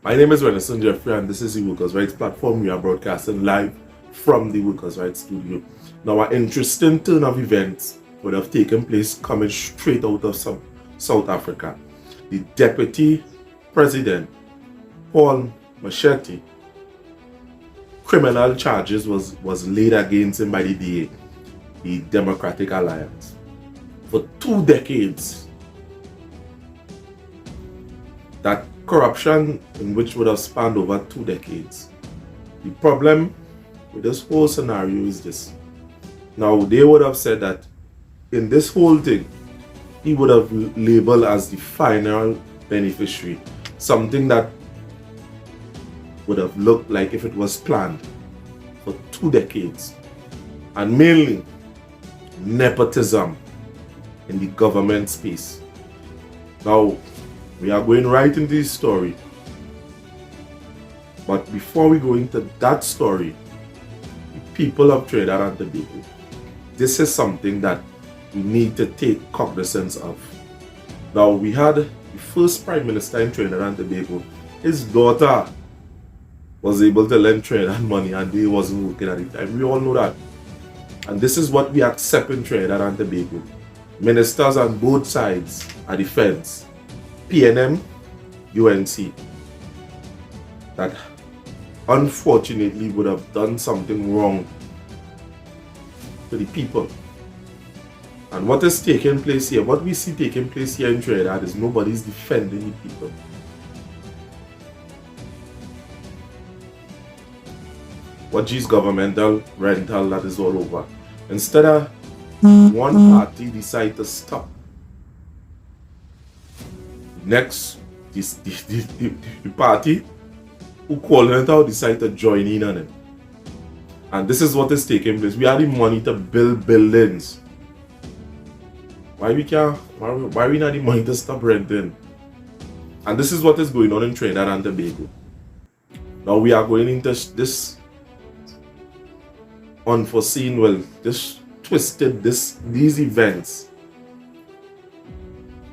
My name is Renison Jeffrey, and this is the Workers' Rights Platform. We are broadcasting live from the Workers' Rights Studio. Now, an interesting turn of events would have taken place coming straight out of South Africa. The Deputy President, Paul Machete, criminal charges was laid against him by the DA, the Democratic Alliance. For 2 decades, that corruption in which would have spanned over 2 decades. The problem with this whole scenario is this. Now, they would have said that in this whole thing, he would have labeled as the final beneficiary, something that would have looked like if it was planned for 2 decades, and mainly nepotism in the government space. Now, we are going right into this story, but before we go into that story, the people of Trinidad and Tobago, this is something that we need to take cognizance of. Now, we had the first Prime Minister in Trinidad and Tobago. His daughter was able to lend Trinidad money and they wasn't working at the time. We all know that. And this is what we accept in Trinidad and Tobago. Ministers on both sides are the feds, PNM, UNC, that unfortunately would have done something wrong to the people. And what is taking place here, what we see taking place here in Trinidad is nobody's defending the people. What is governmental rental, that is all over. Instead of one party decide to stop, next the party who calling it out decide to join in on it. And this is what is taking place. We have the money to build buildings. Why we not the money to stop renting? And this is what is going on in Trinidad and Tobago. Now we are going into this unforeseen, this twisted, these events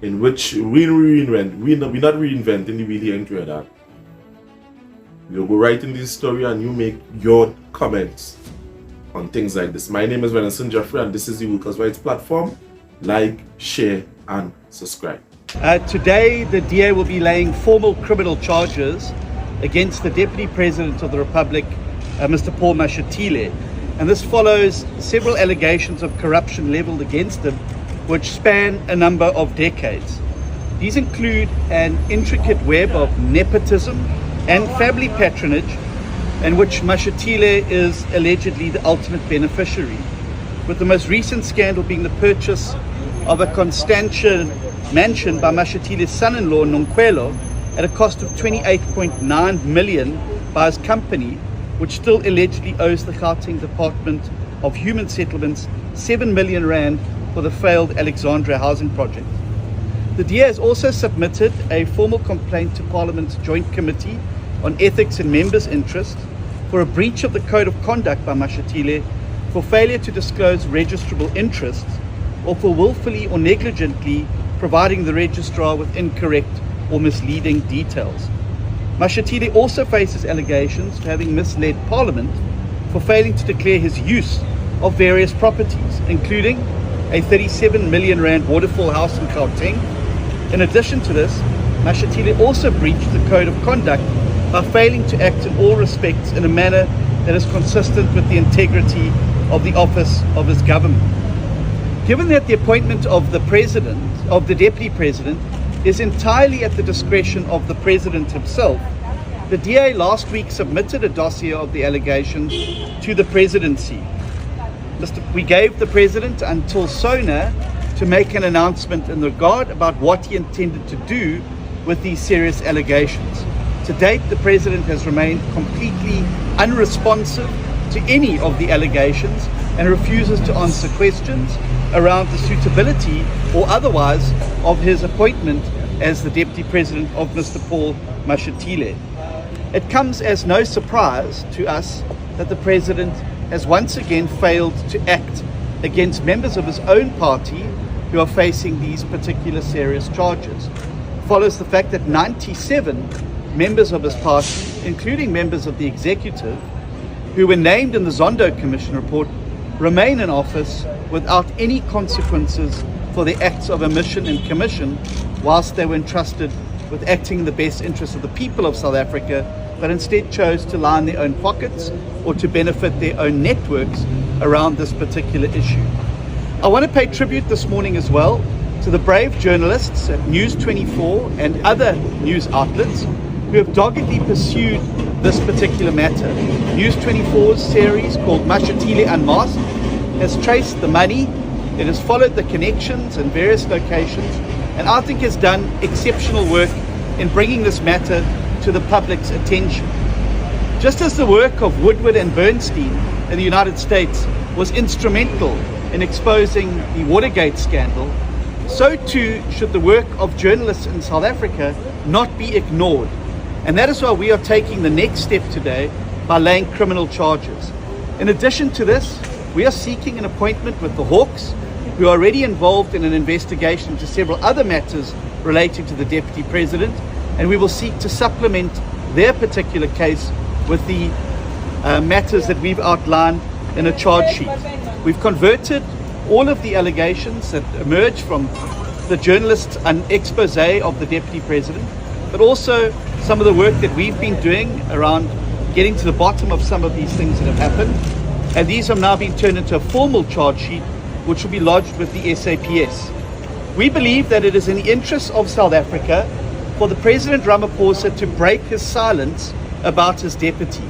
in which we're not reinventing the wheel here in Trinidad. We'll go right in this story and you make your comments on things like this. My name is Renison Jeffrey and this is the Workers' Rights Platform. Like, share and subscribe. Today the DA will be laying formal criminal charges against the Deputy President of the Republic, Mr. Paul Machete. And this follows several allegations of corruption leveled against him, which span a number of decades. These include an intricate web of nepotism and family patronage, in which Machete is allegedly the ultimate beneficiary, with the most recent scandal being the purchase of a Constantia mansion by Machete's son-in-law, Nonkwelo, at a cost of 28.9 million by his company, which still allegedly owes the Gauteng Department of Human Settlements 7 million rand for the failed Alexandria housing project. The DA has also submitted a formal complaint to Parliament's Joint Committee on Ethics and Members' Interest for a breach of the Code of Conduct by Machete, for failure to disclose registrable interests, or for willfully or negligently providing the registrar with incorrect or misleading details. Machete also faces allegations of having misled Parliament for failing to declare his use of various properties, including a 37 million rand waterfall house in Gauteng. In addition to this, Machete also breached the Code of Conduct by failing to act in all respects in a manner that is consistent with the integrity of the office of his government. Given that the appointment of the Deputy President, is entirely at the discretion of the President himself, the DA last week submitted a dossier of the allegations to the Presidency. We gave the President until SONA to make an announcement in regard about what he intended to do with these serious allegations. To date, the President has remained completely unresponsive to any of the allegations and refuses to answer questions around the suitability or otherwise of his appointment as the Deputy President of Mr. Paul Machete. It comes as no surprise to us that the President has once again failed to act against members of his own party who are facing these particular serious charges. Follows the fact that 97 members of his party, including members of the executive, who were named in the Zondo Commission report, remain in office without any consequences for the acts of omission and commission, whilst they were entrusted with acting in the best interest of the people of South Africa, but instead chose to line their own pockets or to benefit their own networks around this particular issue. I want to pay tribute this morning as well to the brave journalists at News 24 and other news outlets who have doggedly pursued this particular matter. News 24's series called Mashatile Unmasked has traced the money, it has followed the connections in various locations, and I think has done exceptional work in bringing this matter to the public's attention. Just as the work of Woodward and Bernstein in the United States was instrumental in exposing the Watergate scandal, so too should the work of journalists in South Africa not be ignored. And that is why we are taking the next step today by laying criminal charges. In addition to this, we are seeking an appointment with the Hawks, who are already involved in an investigation into several other matters relating to the Deputy President, and we will seek to supplement their particular case with the matters that we've outlined in a charge sheet. We've converted all of the allegations that emerge from the journalists' expose of the Deputy President, but also some of the work that we've been doing around getting to the bottom of some of these things that have happened. And these have now been turned into a formal charge sheet, which will be lodged with the SAPS. We believe that it is in the interests of South Africa for the President Ramaphosa to break his silence about his deputy.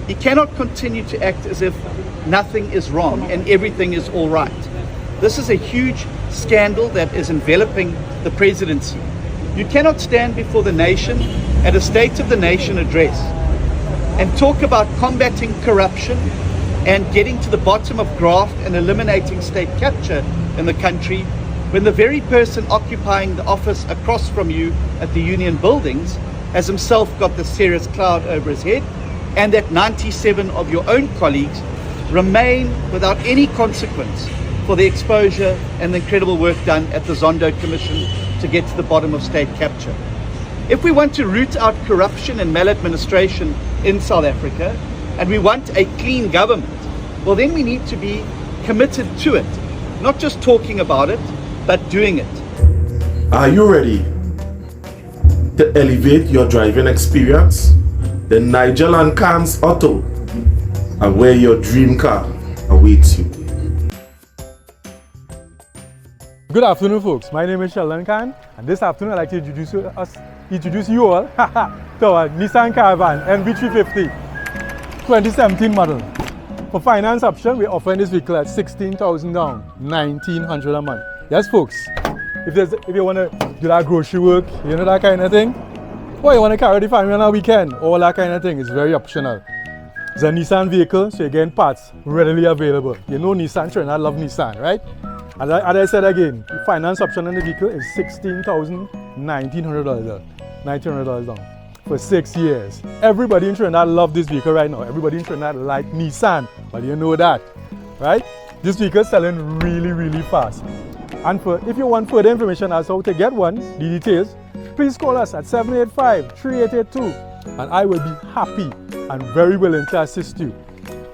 He cannot continue to act as if nothing is wrong and everything is all right. This is a huge scandal that is enveloping the presidency. You cannot stand before the nation at a State of the Nation address and talk about combating corruption and getting to the bottom of graft and eliminating state capture in the country, when the very person occupying the office across from you at the Union Buildings has himself got the serious cloud over his head, and that 97 of your own colleagues remain without any consequence for the exposure and the incredible work done at the Zondo Commission to get to the bottom of state capture. If we want to root out corruption and maladministration in South Africa, and we want a clean government, well then we need to be committed to it, not just talking about it, but doing it. Are you ready to elevate your driving experience? Then Nigel and Khan's Auto are where your dream car awaits you. Good afternoon, folks. My name is Sheldon Khan, and this afternoon I'd like to introduce you all to our Nissan Caravan MV350 2017 model. For finance option, we're offering this vehicle at 16,000 down, 1,900 a month. Yes, folks. If you want to do that grocery work, you know, that kind of thing, or you want to carry the family on a weekend, all that kind of thing is very optional. It's a Nissan vehicle, so you're getting parts readily available. You know Nissan, Trinidad love Nissan, right? As I said again, the finance option on the vehicle is $1,900 down for 6 years. Everybody in Trinidad love this vehicle right now. Everybody in Trinidad like Nissan, but you know that, right? This vehicle is selling really, really fast. And if you want further information as to how to get one, the details, please call us at 785-3882, and I will be happy and very willing to assist you.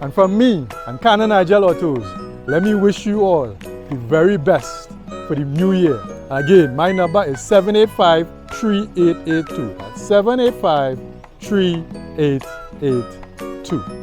And from me and Khan and Nigel Autos, let me wish you all the very best for the new year. Again, my number is 785-3882. That's 785-3882.